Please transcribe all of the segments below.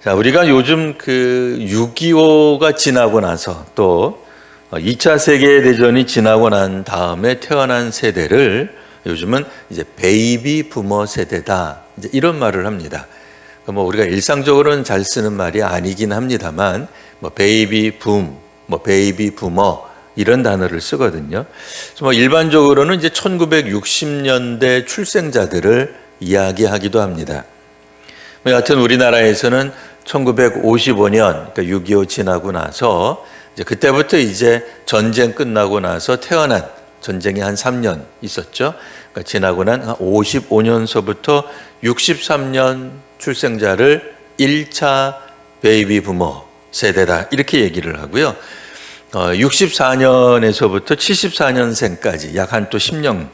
자, 우리가 요즘 그 6.25가 지나고 나서 또 2차 세계대전이 지나고 난 다음에 태어난 세대를 요즘은 이제 베이비 부머 세대다, 이제 이런 말을 합니다. 뭐 우리가 일상적으로는 잘 쓰는 말이 아니긴 합니다만, 뭐 베이비 붐, 뭐 베이비 부머 이런 단어를 쓰거든요. 그래서 뭐 일반적으로는 이제 1960년대 출생자들을 이야기하기도 합니다. 뭐 여하튼 우리나라에서는 1955년, 그러니까 6.25 지나고 나서 이제 그때부터 이제 전쟁 끝나고 나서 태어난, 전쟁이 한 3년 있었죠. 그러니까 지나고 난 55년서부터 63년 출생자를 1차 베이비 부머 세대다, 이렇게 얘기를 하고요. 64년에서부터 74년생까지 약 한 또 10년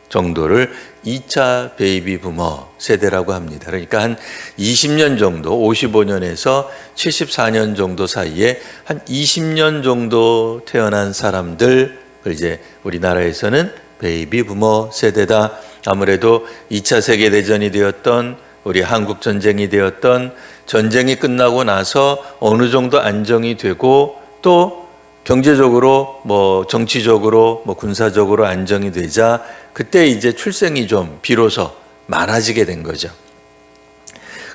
정도를 2차 베이비 부머 세대라고 합니다. 그러니까 한 20년 정도, 55년에서 74년 정도 사이에 한 20년 정도 태어난 사람들, 이제 우리나라에서는 베이비 부머 세대다. 아무래도 2차 세계대전이 되었던, 우리 한국 전쟁이 되었던, 전쟁이 끝나고 나서 어느 정도 안정이 되고 또 경제적으로, 뭐 정치적으로, 뭐 군사적으로 안정이 되자 그때 이제 출생이 좀 비로소 많아지게 된 거죠.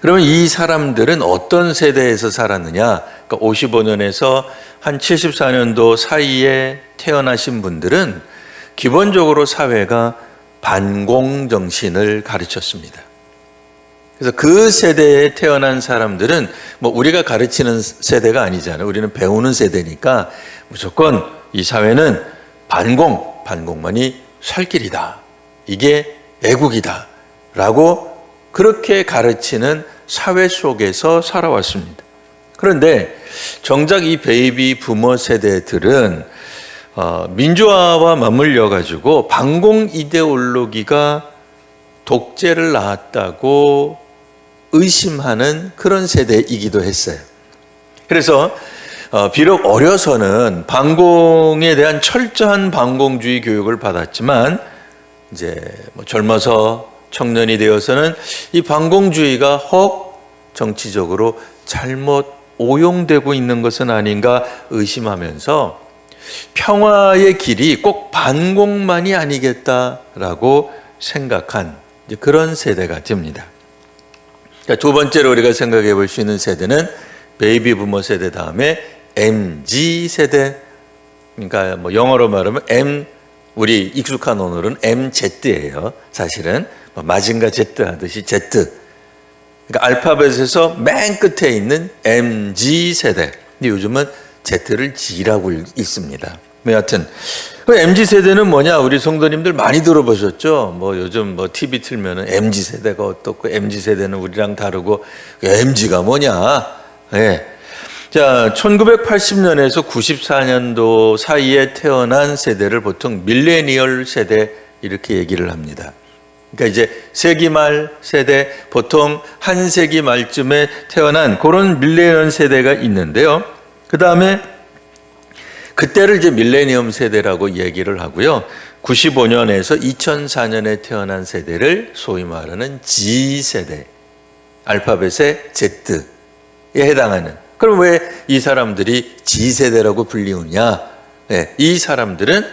그러면 이 사람들은 어떤 세대에서 살았느냐? 그러니까 55년에서 한 74년도 사이에 태어나신 분들은 기본적으로 사회가 반공정신을 가르쳤습니다. 그래서 그 세대에 태어난 사람들은 뭐 우리가 가르치는 세대가 아니잖아요. 우리는 배우는 세대니까 무조건 이 사회는 반공만이 살 길이다, 이게 애국이다 라고 그렇게 가르치는 사회 속에서 살아왔습니다. 그런데 정작 이 베이비 부머 세대들은 민주화와 맞물려 가지고 반공 이데올로기가 독재를 낳았다고 의심하는 그런 세대이기도 했어요. 그래서 비록 어려서는 반공에 대한 철저한 반공주의 교육을 받았지만 이제 뭐 젊어서 청년이 되어서는 이 반공주의가 혹 정치적으로 잘못 오용되고 있는 것은 아닌가 의심하면서 평화의 길이 꼭 반공만이 아니겠다라고 생각한 이제 그런 세대가 됩니다. 그러니까 두 번째로 우리가 생각해 볼 수 있는 세대는 베이비 부머 세대 다음에 MZ 세대, 그러니까 뭐 영어로 말하면 우리 익숙한 언어로는 MZ예요. 사실은 마징가 Z 하듯이 Z. 그러니까 알파벳에서 맨 끝에 있는 MZ 세대. 근데 요즘은 Z를 G라고 읽습니다. 여하튼 그 MZ 세대는 뭐냐? 우리 성도님들 많이 들어보셨죠? 뭐 요즘 뭐 TV 틀면은 MZ 세대가 어떻고 MZ 세대는 우리랑 다르고 MZ가 뭐냐? 예. 자, 1980년에서 94년도 사이에 태어난 세대를 보통 밀레니얼 세대 이렇게 얘기를 합니다. 그러니까 이제 세기 말 세대, 보통 한 세기 말쯤에 태어난 그런 밀레니얼 세대가 있는데요. 그 다음에 그때를 이제 밀레니엄 세대라고 얘기를 하고요. 95년에서 2004년에 태어난 세대를 소위 말하는 Z 세대, 알파벳의 Z에 해당하는. 그럼 왜 이 사람들이 G세대라고 불리우냐? 네, 이 사람들은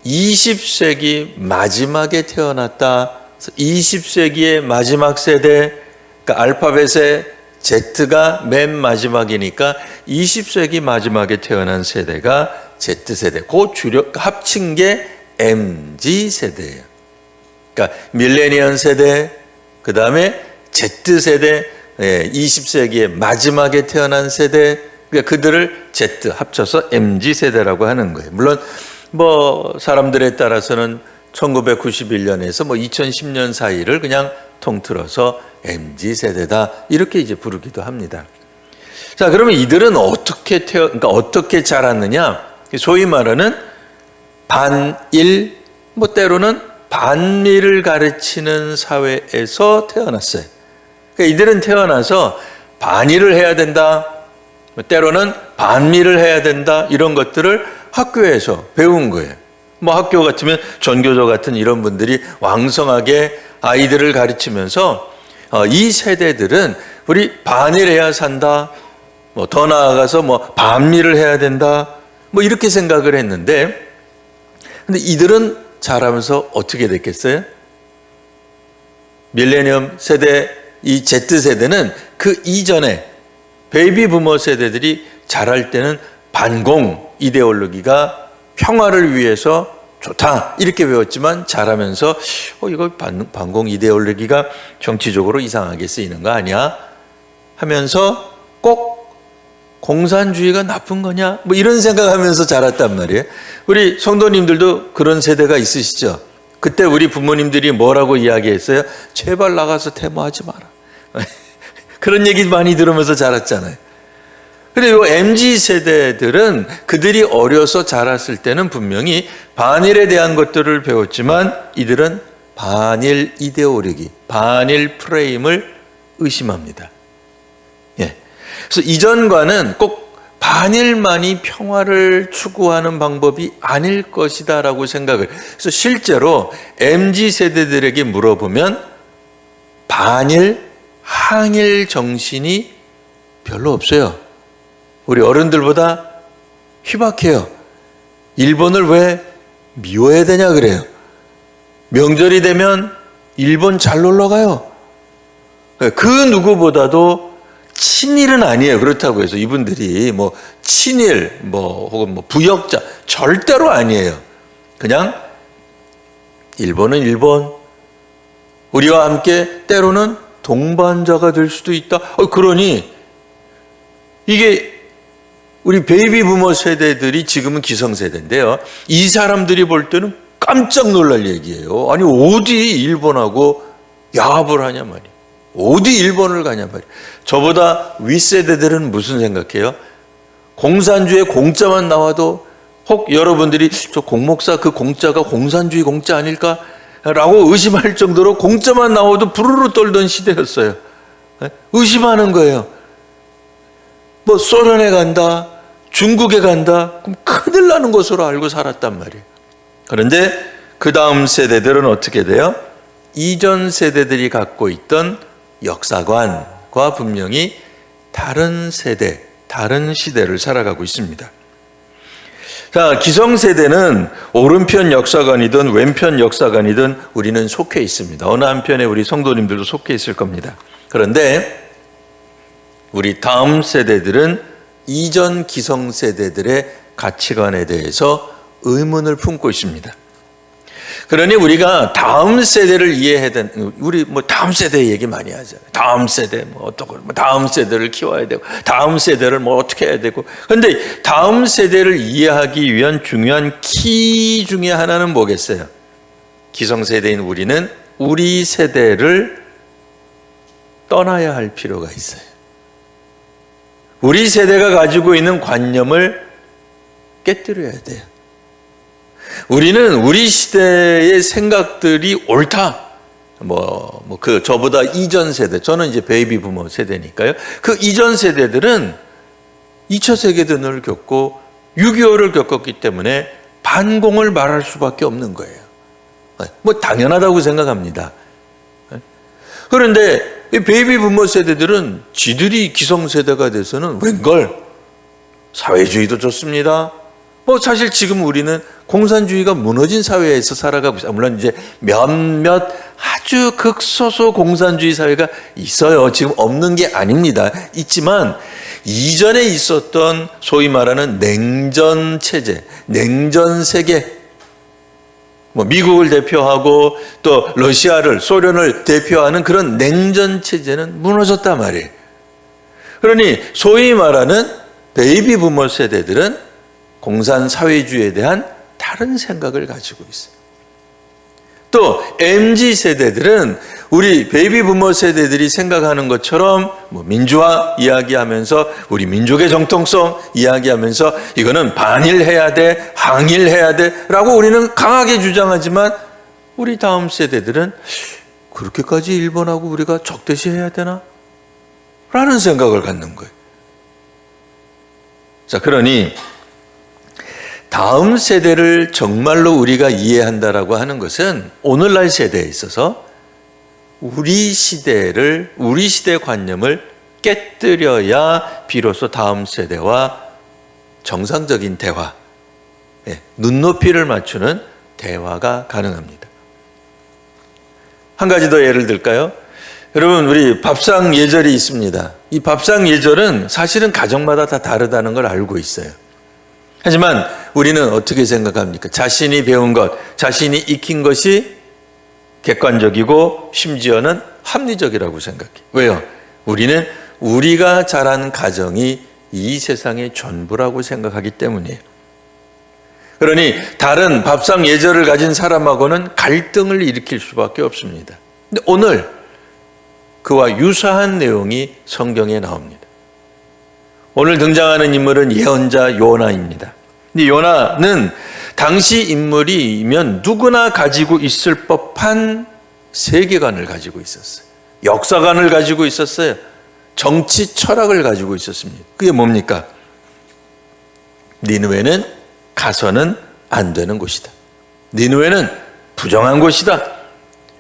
20세기 마지막에 태어났다. 20세기의 마지막 세대, 그러니까 알파벳의 Z가 맨 마지막이니까 20세기 마지막에 태어난 세대가 Z세대. 그 합친 게 MZ세대예요. 그러니까 밀레니엄 세대, 그 다음에 Z세대, 20세기의 마지막에 태어난 세대, 그러니까 그들을 Z 합쳐서 MZ세대라고 하는 거예요. 물론 뭐 사람들에 따라서는 1991년에서 뭐 2010년 사이를 그냥 통틀어서 MZ세대다 이렇게 이제 부르기도 합니다. 자, 그러면 이들은 그러니까 어떻게 자랐느냐? 소위 말하는 반일, 뭐 때로는 반미를 가르치는 사회에서 태어났어요. 그러니까 이들은 태어나서 반일을 해야 된다, 때로는 반미를 해야 된다, 이런 것들을 학교에서 배운 거예요. 뭐 학교 같으면 전교조 같은 이런 분들이 왕성하게 아이들을 가르치면서 이 세대들은 우리 반일해야 산다, 뭐 더 나아가서 뭐 반미를 해야 된다, 뭐 이렇게 생각을 했는데, 근데 이들은 자라면서 어떻게 됐겠어요? 밀레니엄 세대, 이 Z세대는 그 이전에 베이비 부머 세대들이 자랄 때는 반공 이데올로기가 평화를 위해서 좋다 이렇게 배웠지만, 자라면서 이거 반공 이데올로기가 정치적으로 이상하게 쓰이는 거 아니야 하면서 꼭 공산주의가 나쁜 거냐 뭐 이런 생각하면서 자랐단 말이에요. 우리 성도님들도 그런 세대가 있으시죠? 그때 우리 부모님들이 뭐라고 이야기했어요? 제발 나가서 데모하지 마라. 그런 얘기 많이 들으면서 자랐잖아요. 그리고 MZ 세대들은 그들이 어려서 자랐을 때는 분명히 반일에 대한 것들을 배웠지만, 이들은 반일 이데올로기, 반일 프레임을 의심합니다. 예. 그래서 이전과는 꼭 반일만이 평화를 추구하는 방법이 아닐 것이다라고 생각을. 그래서 실제로 MZ 세대들에게 물어보면 반일, 항일 정신이 별로 없어요. 우리 어른들보다 희박해요. 일본을 왜 미워해야 되냐 그래요. 명절이 되면 일본 잘 놀러 가요. 그 누구보다도 친일은 아니에요. 그렇다고 해서 이분들이 뭐 친일, 혹은 부역자 절대로 아니에요. 그냥 일본은 일본, 우리와 함께 때로는 동반자가 될 수도 있다. 그러니 이게 우리 베이비 부머 세대들이 지금은 기성세대인데요. 이 사람들이 볼 때는 깜짝 놀랄 얘기예요. 아니 어디 일본하고 야합을 하냐 말이에요. 어디 일본을 가냐 말이에요. 저보다 윗세대들은 무슨 생각해요? 공산주의 공짜만 나와도 혹 여러분들이 저 공목사 그 공짜가 공산주의 공짜 아닐까? 라고 의심할 정도로 공짜만 나와도 부르르 떨던 시대였어요. 의심하는 거예요. 뭐 소련에 간다, 중국에 간다, 그럼 큰일 나는 것으로 알고 살았단 말이에요. 그런데 그 다음 세대들은 어떻게 돼요? 이전 세대들이 갖고 있던 역사관과 분명히 다른 세대, 다른 시대를 살아가고 있습니다. 자, 기성세대는 오른편 역사관이든 왼편 역사관이든 우리는 속해 있습니다. 어느 한편에 우리 성도님들도 속해 있을 겁니다. 그런데 우리 다음 세대들은 이전 기성세대들의 가치관에 대해서 의문을 품고 있습니다. 그러니 우리가 다음 세대를 이해해야 되는, 우리 다음 세대 얘기 많이 하잖아요. 다음 세대 어떻고, 다음 세대를 키워야 되고, 다음 세대를 어떻게 해야 되고. 그런데 다음 세대를 이해하기 위한 중요한 키 중에 하나는 뭐겠어요? 기성세대인 우리는 우리 세대를 떠나야 할 필요가 있어요. 우리 세대가 가지고 있는 관념을 깨뜨려야 돼요. 우리는 우리 시대의 생각들이 옳다. 저보다 이전 세대, 저는 이제 베이비 부머 세대니까요. 그 이전 세대들은 2차 세계대전을 겪고 6.25를 겪었기 때문에 반공을 말할 수밖에 없는 거예요. 당연하다고 생각합니다. 그런데 이 베이비 부머 세대들은 지들이 기성세대가 돼서는 웬걸 사회주의도 좋습니다. 사실 지금 우리는 공산주의가 무너진 사회에서 살아가고 있어요. 물론 이제 몇몇 아주 극소수 공산주의 사회가 있어요. 지금 없는 게 아닙니다. 있지만 이전에 있었던 소위 말하는 냉전 체제, 냉전 세계, 미국을 대표하고 또 러시아를, 소련을 대표하는 그런 냉전 체제는 무너졌단 말이에요. 그러니 소위 말하는 베이비 부머 세대들은 공산 사회주의에 대한 다른 생각을 가지고 있어요. 또 MZ 세대들은 우리 베이비 부머 세대들이 생각하는 것처럼 민주화 이야기하면서 우리 민족의 정통성 이야기하면서 이거는 반일해야 돼, 항일해야 돼 라고 우리는 강하게 주장하지만, 우리 다음 세대들은 그렇게까지 일본하고 우리가 적대시해야 되나? 라는 생각을 갖는 거예요. 자, 그러니 다음 세대를 정말로 우리가 이해한다라고 하는 것은 오늘날 세대에 있어서 우리 시대 관념을 깨뜨려야 비로소 다음 세대와 정상적인 대화, 눈높이를 맞추는 대화가 가능합니다. 한 가지 더 예를 들까요? 여러분, 우리 밥상 예절이 있습니다. 이 밥상 예절은 사실은 가정마다 다 다르다는 걸 알고 있어요. 하지만 우리는 어떻게 생각합니까? 자신이 배운 것, 자신이 익힌 것이 객관적이고 심지어는 합리적이라고 생각해. 왜요? 우리는 우리가 자란 가정이 이 세상의 전부라고 생각하기 때문이에요. 그러니 다른 밥상 예절을 가진 사람하고는 갈등을 일으킬 수밖에 없습니다. 근데 오늘 그와 유사한 내용이 성경에 나옵니다. 오늘 등장하는 인물은 예언자 요나입니다. 근데 요나는 당시 인물이면 누구나 가지고 있을 법한 세계관을 가지고 있었어요. 역사관을 가지고 있었어요. 정치 철학을 가지고 있었습니다. 그게 뭡니까? 니느웨는 가서는 안 되는 곳이다. 니느웨는 부정한 곳이다.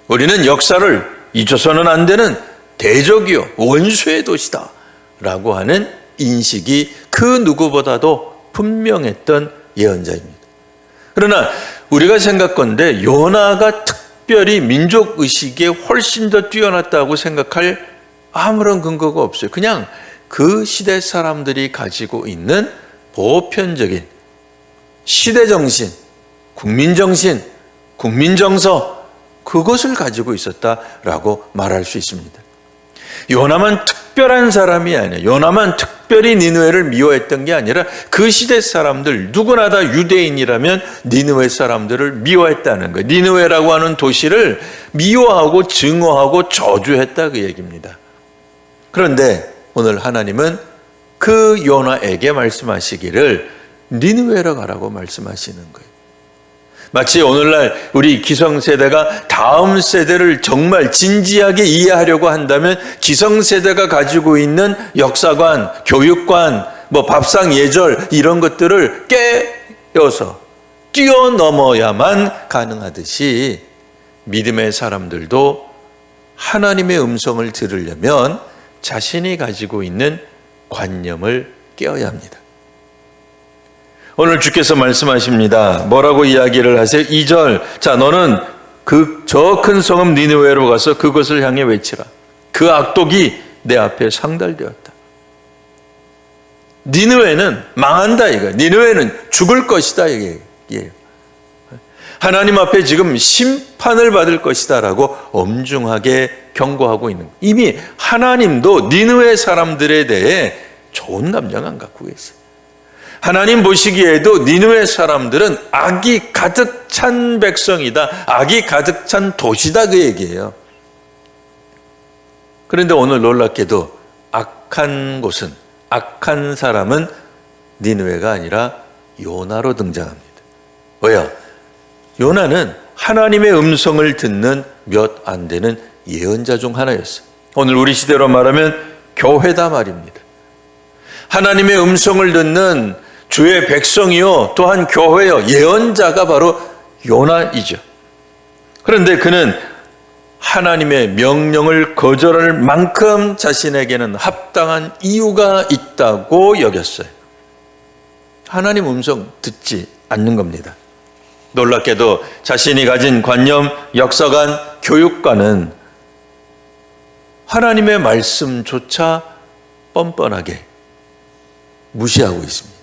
우리는 역사를 잊어서는 안 되는 대적이요 원수의 도시다 라고 하는 인식이 그 누구보다도 분명했던 예언자입니다. 그러나 우리가 생각건대 요나가 특별히 민족의식에 훨씬 더 뛰어났다고 생각할 아무런 근거가 없어요. 그냥 그 시대 사람들이 가지고 있는 보편적인 시대정신, 국민정신, 국민정서, 그것을 가지고 있었다라고 말할 수 있습니다. 요나만 특별한 사람이 아니라, 요나만 특별히 니느웨를 미워했던 게 아니라 그 시대 사람들 누구나 다 유대인이라면 니느웨 사람들을 미워했다는 거예요. 니느웨라고 하는 도시를 미워하고 증오하고 저주했다, 그 얘기입니다. 그런데 오늘 하나님은 그 요나에게 말씀하시기를 니느웨로 가라고 말씀하시는 거예요. 마치 오늘날 우리 기성세대가 다음 세대를 정말 진지하게 이해하려고 한다면 기성세대가 가지고 있는 역사관, 교육관, 밥상 예절 이런 것들을 깨어서 뛰어넘어야만 가능하듯이 믿음의 사람들도 하나님의 음성을 들으려면 자신이 가지고 있는 관념을 깨어야 합니다. 오늘 주께서 말씀하십니다. 뭐라고 이야기를 하세요? 2절. 자, 너는 저 큰 성읍 니느웨로 가서 그것을 향해 외치라. 그 악독이 내 앞에 상달되었다. 니느웨는 망한다 이거. 니느웨는 죽을 것이다 이게. 하나님 앞에 지금 심판을 받을 것이다라고 엄중하게 경고하고 있는 거예요. 이미 하나님도 니느웨 사람들에 대해 좋은 감정 안 갖고 계세요. 하나님 보시기에도 니느웨 사람들은 악이 가득 찬 백성이다. 악이 가득 찬 도시다, 그 얘기예요. 그런데 오늘 놀랍게도 악한 곳은, 악한 사람은 니느웨가 아니라 요나로 등장합니다. 왜요? 요나는 하나님의 음성을 듣는 몇 안 되는 예언자 중 하나였어요. 오늘 우리 시대로 말하면 교회다 말입니다. 하나님의 음성을 듣는 주의 백성이요 또한 교회요 예언자가 바로 요나이죠. 그런데 그는 하나님의 명령을 거절할 만큼 자신에게는 합당한 이유가 있다고 여겼어요. 하나님 음성 듣지 않는 겁니다. 놀랍게도 자신이 가진 관념, 역사관, 교육관은 하나님의 말씀조차 뻔뻔하게 무시하고 있습니다.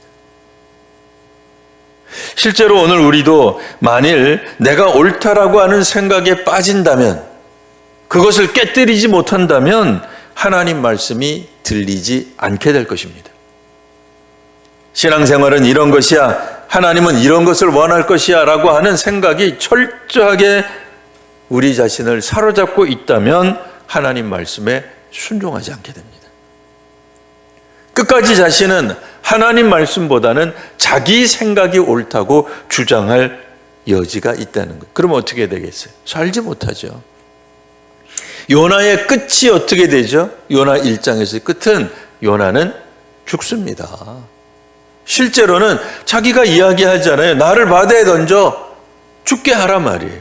실제로 오늘 우리도 만일 내가 옳다라고 하는 생각에 빠진다면, 그것을 깨뜨리지 못한다면 하나님 말씀이 들리지 않게 될 것입니다. 신앙생활은 이런 것이야, 하나님은 이런 것을 원할 것이야 라고 하는 생각이 철저하게 우리 자신을 사로잡고 있다면 하나님 말씀에 순종하지 않게 됩니다. 끝까지 자신은 하나님 말씀보다는 자기 생각이 옳다고 주장할 여지가 있다는 거예요. 그러면 어떻게 되겠어요? 살지 못하죠. 요나의 끝이 어떻게 되죠? 요나 1장에서의 끝은 요나는 죽습니다. 실제로는 자기가 이야기하잖아요. 나를 바다에 던져 죽게 하라 말이에요.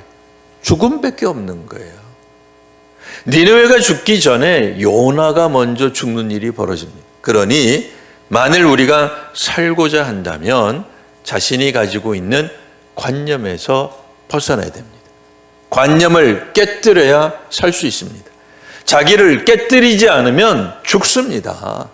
죽음밖에 없는 거예요. 니느웨가 죽기 전에 요나가 먼저 죽는 일이 벌어집니다. 그러니 만일 우리가 살고자 한다면 자신이 가지고 있는 관념에서 벗어나야 됩니다. 관념을 깨뜨려야 살 수 있습니다. 자기를 깨뜨리지 않으면 죽습니다.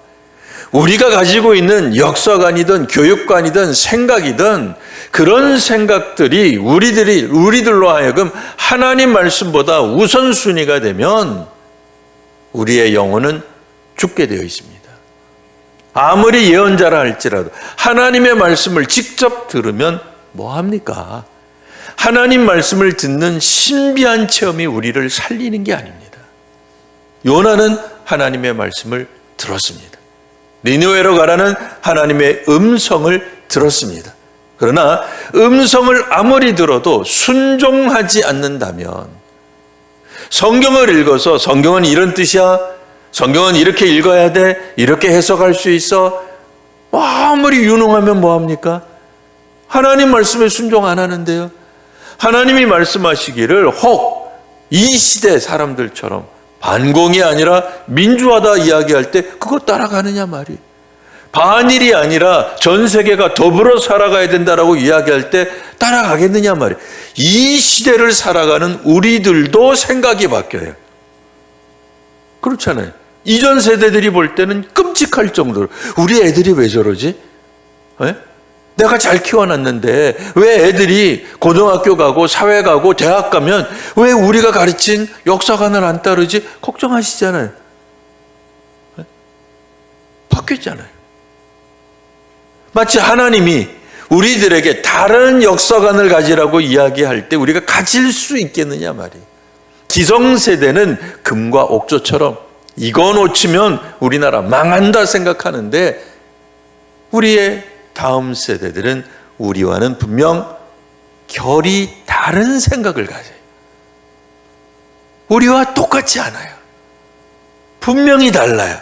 우리가 가지고 있는 역사관이든 교육관이든 생각이든 그런 생각들이 우리들로 하여금 하나님 말씀보다 우선순위가 되면 우리의 영혼은 죽게 되어 있습니다. 아무리 예언자라 할지라도 하나님의 말씀을 직접 들으면 뭐합니까? 하나님 말씀을 듣는 신비한 체험이 우리를 살리는 게 아닙니다. 요나는 하나님의 말씀을 들었습니다. 니느웨로 가라는 하나님의 음성을 들었습니다. 그러나 음성을 아무리 들어도 순종하지 않는다면, 성경을 읽어서 성경은 이런 뜻이야, 성경은 이렇게 읽어야 돼, 이렇게 해석할 수 있어, 아무리 유능하면 뭐합니까? 하나님 말씀에 순종 안 하는데요. 하나님이 말씀하시기를 혹 이 시대 사람들처럼 반공이 아니라 민주화다 이야기할 때 그거 따라가느냐 말이에요. 반일이 아니라 전 세계가 더불어 살아가야 된다라고 이야기할 때 따라가겠느냐 말이에요. 이 시대를 살아가는 우리들도 생각이 바뀌어요. 그렇잖아요. 이전 세대들이 볼 때는 끔찍할 정도로 우리 애들이 왜 저러지? 네? 내가 잘 키워놨는데 왜 애들이 고등학교 가고 사회 가고 대학 가면 왜 우리가 가르친 역사관을 안 따르지? 걱정하시잖아요. 네? 바뀌었잖아요. 마치 하나님이 우리들에게 다른 역사관을 가지라고 이야기할 때 우리가 가질 수 있겠느냐 말이에요. 기성세대는 금과 옥조처럼 이거 놓치면 우리나라 망한다 생각하는데 우리의 다음 세대들은 우리와는 분명 결이 다른 생각을 가져요. 우리와 똑같지 않아요. 분명히 달라요.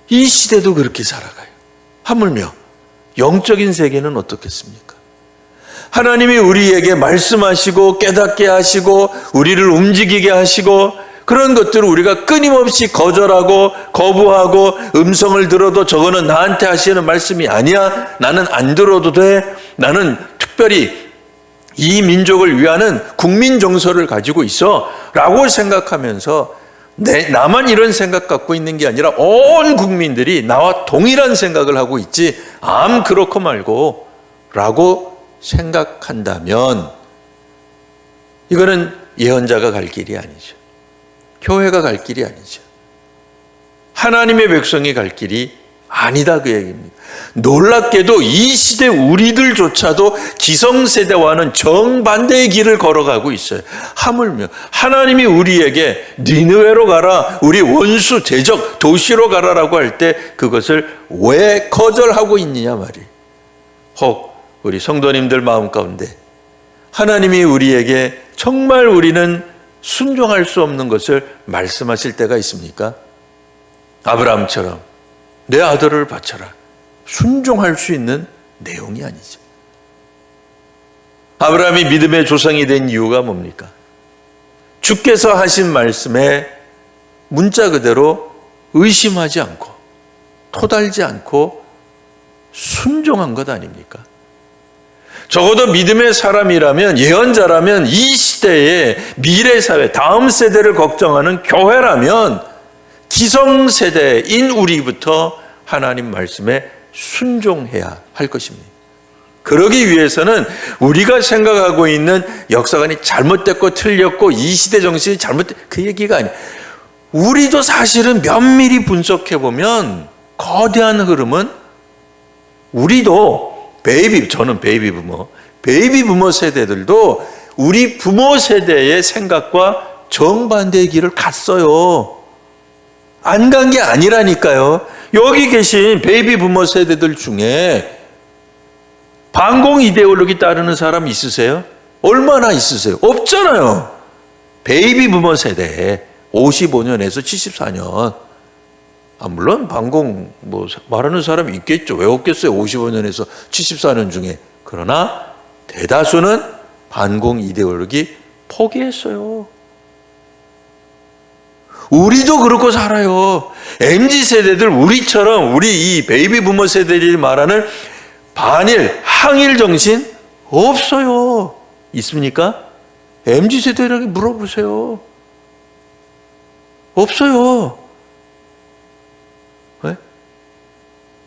이 시대도 그렇게 살아가요. 하물며 영적인 세계는 어떻겠습니까? 하나님이 우리에게 말씀하시고 깨닫게 하시고 우리를 움직이게 하시고 그런 것들을 우리가 끊임없이 거절하고 거부하고 음성을 들어도 저거는 나한테 하시는 말씀이 아니야. 나는 안 들어도 돼. 나는 특별히 이 민족을 위하는 국민 정서를 가지고 있어 라고 생각하면서 나만 이런 생각 갖고 있는 게 아니라 온 국민들이 나와 동일한 생각을 하고 있지 그렇고 말고 라고 생각한다면 이거는 예언자가 갈 길이 아니죠. 교회가 갈 길이 아니죠. 하나님의 백성이 갈 길이 아니다 그 얘기입니다. 놀랍게도 이 시대 우리들조차도 기성세대와는 정반대의 길을 걸어가고 있어요. 하물며 하나님이 우리에게 니느웨로 가라, 우리 원수 대적 도시로 가라라고 할 때 그것을 왜 거절하고 있느냐 말이에요. 혹 우리 성도님들 마음 가운데 하나님이 우리에게 정말 우리는 순종할 수 없는 것을 말씀하실 때가 있습니까? 아브라함처럼 내 아들을 바쳐라. 순종할 수 있는 내용이 아니죠. 아브라함이 믿음의 조상이 된 이유가 뭡니까? 주께서 하신 말씀에 문자 그대로 의심하지 않고 토달지 않고 순종한 것 아닙니까? 적어도 믿음의 사람이라면, 예언자라면, 이 시대의 미래 사회, 다음 세대를 걱정하는 교회라면 기성세대인 우리부터 하나님 말씀에 순종해야 할 것입니다. 그러기 위해서는 우리가 생각하고 있는 역사관이 잘못됐고 틀렸고 이 시대 정신이 잘못됐고 그 얘기가 아니에요. 우리도 사실은 면밀히 분석해보면 거대한 흐름은 우리도 저는 베이비 부모 세대들도 우리 부모 세대의 생각과 정반대의 길을 갔어요. 안 간 게 아니라니까요. 여기 계신 베이비 부모 세대들 중에 반공 이데올로기 따르는 사람 있으세요? 얼마나 있으세요? 없잖아요. 베이비 부모 세대 55년에서 74년. 물론 반공 말하는 사람이 있겠죠. 왜 없겠어요? 55년에서 74년 중에. 그러나 대다수는 반공 이데올로기 포기했어요. 우리도 그렇고 살아요. MZ세대들, 우리처럼 우리 이 베이비 부머 세대들이 말하는 반일, 항일 정신 없어요. 있습니까? MZ세대에게 물어보세요. 없어요. 네?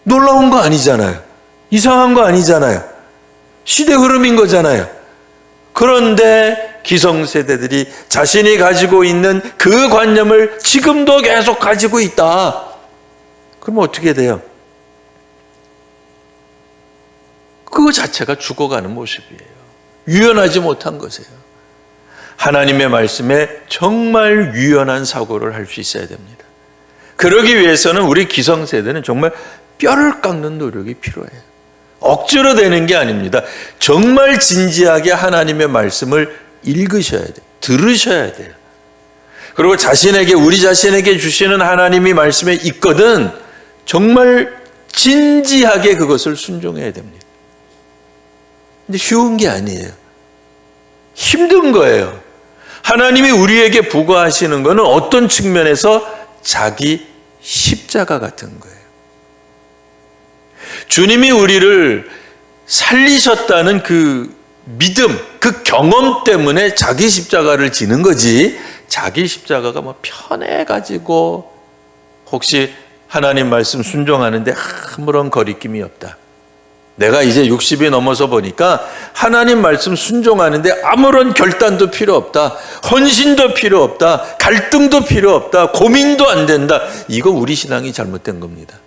놀라운 거 아니잖아요. 이상한 거 아니잖아요. 시대 흐름인 거잖아요. 그런데 기성세대들이 자신이 가지고 있는 그 관념을 지금도 계속 가지고 있다. 그러면 어떻게 돼요? 그거 자체가 죽어가는 모습이에요. 유연하지 못한 것이에요. 하나님의 말씀에 정말 유연한 사고를 할 수 있어야 됩니다. 그러기 위해서는 우리 기성세대는 정말 뼈를 깎는 노력이 필요해요. 억지로 되는 게 아닙니다. 정말 진지하게 하나님의 말씀을 읽으셔야 돼요. 들으셔야 돼요. 그리고 우리 자신에게 주시는 하나님이 말씀에 있거든 정말 진지하게 그것을 순종해야 됩니다. 근데 쉬운 게 아니에요. 힘든 거예요. 하나님이 우리에게 부과하시는 것은 어떤 측면에서 자기 십자가 같은 거예요. 주님이 우리를 살리셨다는 그 믿음, 그 경험 때문에 자기 십자가를 지는 거지, 자기 십자가가 뭐 편해가지고 혹시 하나님 말씀 순종하는데 아무런 거리낌이 없다. 내가 이제 60이 넘어서 보니까 하나님 말씀 순종하는데 아무런 결단도 필요 없다. 헌신도 필요 없다. 갈등도 필요 없다. 고민도 안 된다. 이거 우리 신앙이 잘못된 겁니다.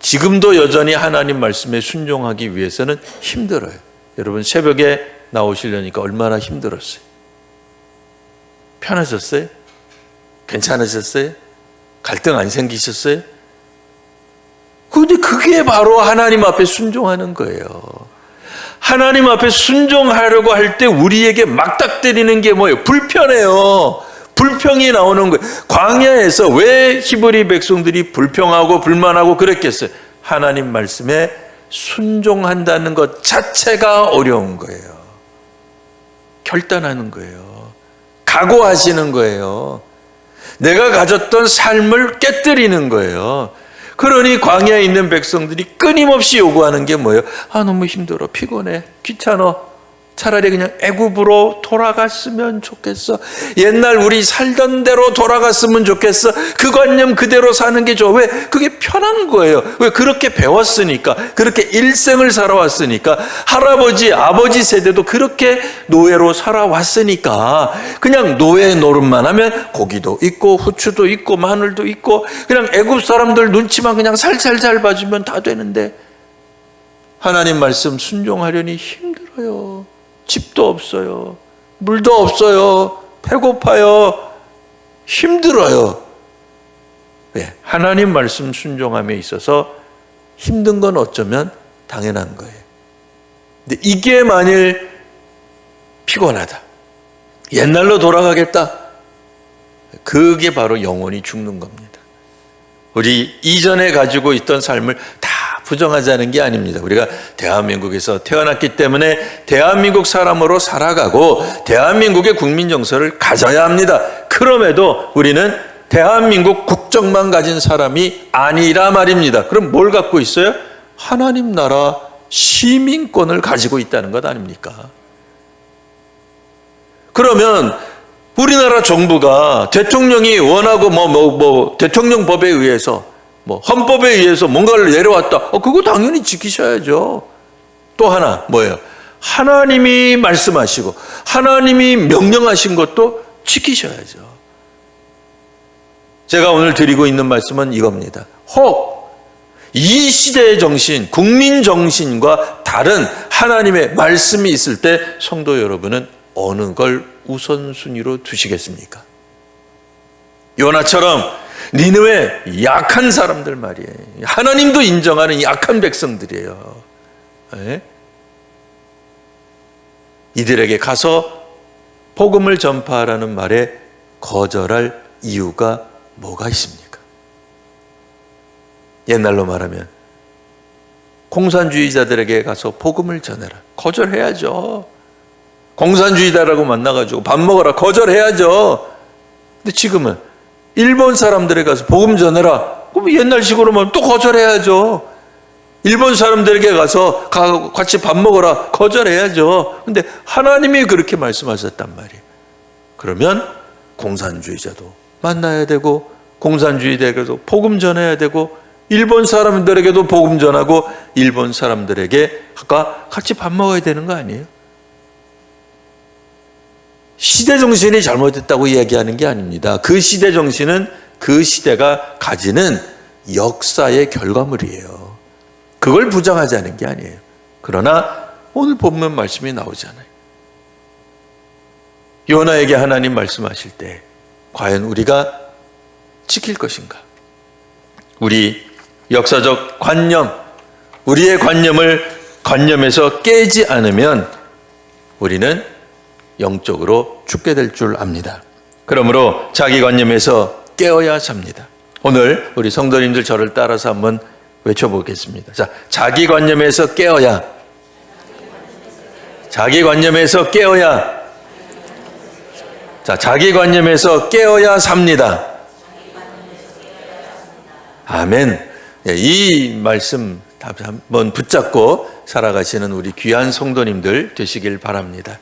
지금도 여전히 하나님 말씀에 순종하기 위해서는 힘들어요. 여러분 새벽에 나오시려니까 얼마나 힘들었어요. 편하셨어요? 괜찮으셨어요? 갈등 안 생기셨어요? 그런데 그게 바로 하나님 앞에 순종하는 거예요. 하나님 앞에 순종하려고 할 때 우리에게 막닥뜨리는 게 뭐예요? 불편해요. 불평이 나오는 거예요. 광야에서 왜 히브리 백성들이 불평하고 불만하고 그랬겠어요? 하나님 말씀에 순종한다는 것 자체가 어려운 거예요. 결단하는 거예요. 각오하시는 거예요. 내가 가졌던 삶을 깨뜨리는 거예요. 그러니 광야에 있는 백성들이 끊임없이 요구하는 게 뭐예요? 너무 힘들어, 피곤해, 귀찮아. 차라리 그냥 애굽으로 돌아갔으면 좋겠어. 옛날 우리 살던 대로 돌아갔으면 좋겠어. 그 관념 그대로 사는 게 좋아. 왜? 그게 편한 거예요. 왜? 그렇게 배웠으니까. 그렇게 일생을 살아왔으니까. 할아버지, 아버지 세대도 그렇게 노예로 살아왔으니까 그냥 노예 노릇만 하면 고기도 있고 후추도 있고 마늘도 있고 그냥 애굽 사람들 눈치만 그냥 살살 잘 봐주면 다 되는데 하나님 말씀 순종하려니 힘들어요. 집도 없어요. 물도 없어요. 배고파요. 힘들어요. 네, 하나님 말씀 순종함에 있어서 힘든 건 어쩌면 당연한 거예요. 근데 이게 만일 피곤하다, 옛날로 돌아가겠다, 그게 바로 영원히 죽는 겁니다. 우리 이전에 가지고 있던 삶을 다 부정하자는 게 아닙니다. 우리가 대한민국에서 태어났기 때문에 대한민국 사람으로 살아가고 대한민국의 국민 정서를 가져야 합니다. 그럼에도 우리는 대한민국 국적만 가진 사람이 아니라 말입니다. 그럼 뭘 갖고 있어요? 하나님 나라 시민권을 가지고 있다는 것 아닙니까? 그러면 우리나라 정부가 대통령이 원하고 대통령법에 의해서 헌법에 의해서 뭔가를 내려왔다. 그거 당연히 지키셔야죠. 또 하나 뭐예요? 하나님이 말씀하시고 하나님이 명령하신 것도 지키셔야죠. 제가 오늘 드리고 있는 말씀은 이겁니다. 혹 이 시대의 정신, 국민 정신과 다른 하나님의 말씀이 있을 때 성도 여러분은 어느 걸 우선순위로 두시겠습니까? 요나처럼 니느웨 약한 사람들 말이에요. 하나님도 인정하는 약한 백성들이에요. 네? 이들에게 가서 복음을 전파하라는 말에 거절할 이유가 뭐가 있습니까? 옛날로 말하면 공산주의자들에게 가서 복음을 전해라. 거절해야죠. 공산주의자라고 만나가지고 밥 먹어라 거절해야죠. 근데 지금은 일본 사람들에 가서 복음 전해라. 그럼 옛날식으로만 또 거절해야죠. 일본 사람들에게 가서 같이 밥 먹어라 거절해야죠. 근데 하나님이 그렇게 말씀하셨단 말이에요. 그러면 공산주의자도 만나야 되고 공산주의자에게도 복음 전해야 되고 일본 사람들에게도 복음 전하고 일본 사람들에게 같이 밥 먹어야 되는 거 아니에요? 시대 정신이 잘못됐다고 이야기하는 게 아닙니다. 그 시대 정신은 그 시대가 가지는 역사의 결과물이에요. 그걸 부정하자는 게 아니에요. 그러나 오늘 본문 말씀이 나오잖아요. 요나에게 하나님 말씀하실 때 과연 우리가 지킬 것인가? 우리 역사적 관념, 우리의 관념에서 깨지 않으면 우리는 영적으로 죽게 될 줄 압니다. 그러므로 자기 관념에서 깨어야 삽니다. 오늘 우리 성도님들 저를 따라서 한번 외쳐보겠습니다. 자, 자기 관념에서 깨어야. 자기 관념에서 깨어야. 자, 자기 관념에서 깨어야 삽니다. 아멘. 이 말씀 한번 붙잡고 살아가시는 우리 귀한 성도님들 되시길 바랍니다.